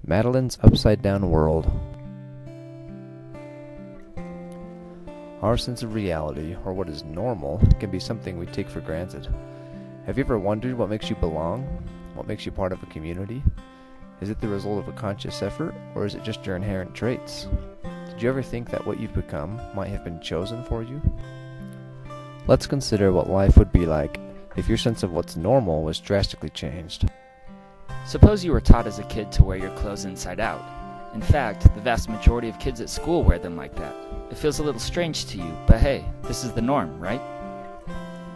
Madeline's Upside Down World. Our sense of reality, or what is normal, can be something we take for granted. Have you ever wondered what makes you belong? What makes you part of a community? Is it the result of a conscious effort, or is it just your inherent traits? Did you ever think that what you've become might have been chosen for you? Let's consider what life would be like if your sense of what's normal was drastically changed. Suppose you were taught as a kid to wear your clothes inside out. In fact, the vast majority of kids at school wear them like that. It feels a little strange to you, but hey, this is the norm, right?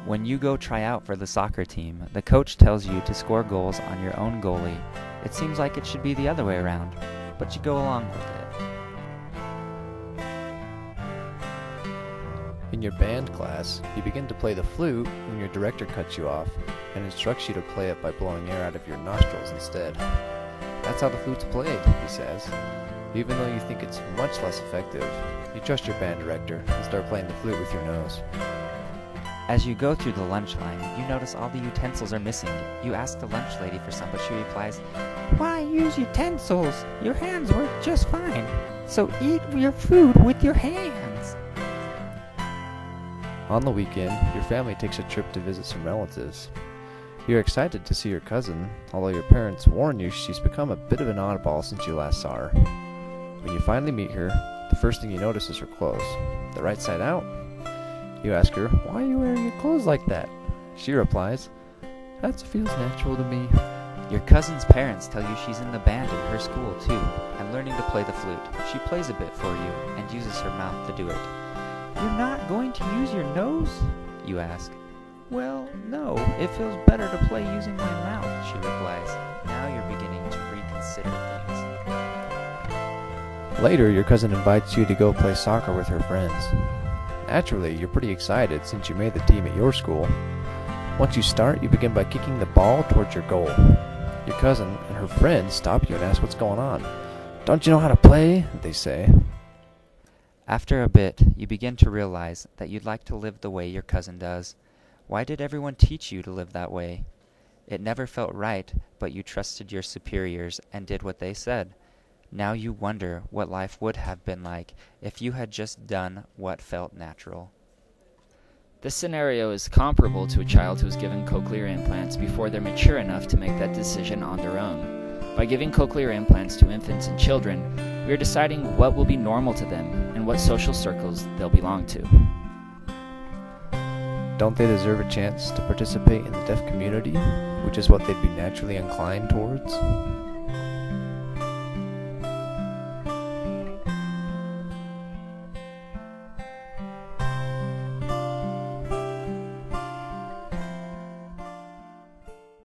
When you go try out for the soccer team, the coach tells you to score goals on your own goalie. It seems like it should be the other way around, but you go along with it. In your band class, you begin to play the flute when your director cuts you off and instructs you to play it by blowing air out of your nostrils instead. That's how the flute's played, he says. Even though you think it's much less effective, you trust your band director and start playing the flute with your nose. As you go through the lunch line, you notice all the utensils are missing. You ask the lunch lady for some, but she replies, "Why use utensils? Your hands work just fine. So eat your food with your hands." On the weekend, your family takes a trip to visit some relatives. You're excited to see your cousin, although your parents warn you she's become a bit of an oddball since you last saw her. When you finally meet her, the first thing you notice is her clothes. They're right side out. You ask her, "Why are you wearing your clothes like that?" She replies, "That feels natural to me." Your cousin's parents tell you she's in the band in her school too, and learning to play the flute. She plays a bit for you, and uses her mouth to do it. "You're not going to use your nose?" you ask. "Well, no, it feels better to play using my mouth," she replies. Now you're beginning to reconsider things. Later, your cousin invites you to go play soccer with her friends. Naturally, you're pretty excited since you made the team at your school. Once you start, you begin by kicking the ball towards your goal. Your cousin and her friends stop you and ask what's going on. "Don't you know how to play?" they say. After a bit, you begin to realize that you'd like to live the way your cousin does. Why did everyone teach you to live that way? It never felt right, but you trusted your superiors and did what they said. Now you wonder what life would have been like if you had just done what felt natural. This scenario is comparable to a child who is given cochlear implants before they're mature enough to make that decision on their own. By giving cochlear implants to infants and children, we are deciding what will be normal to them and what social circles they'll belong to. Don't they deserve a chance to participate in the deaf community, which is what they'd be naturally inclined towards?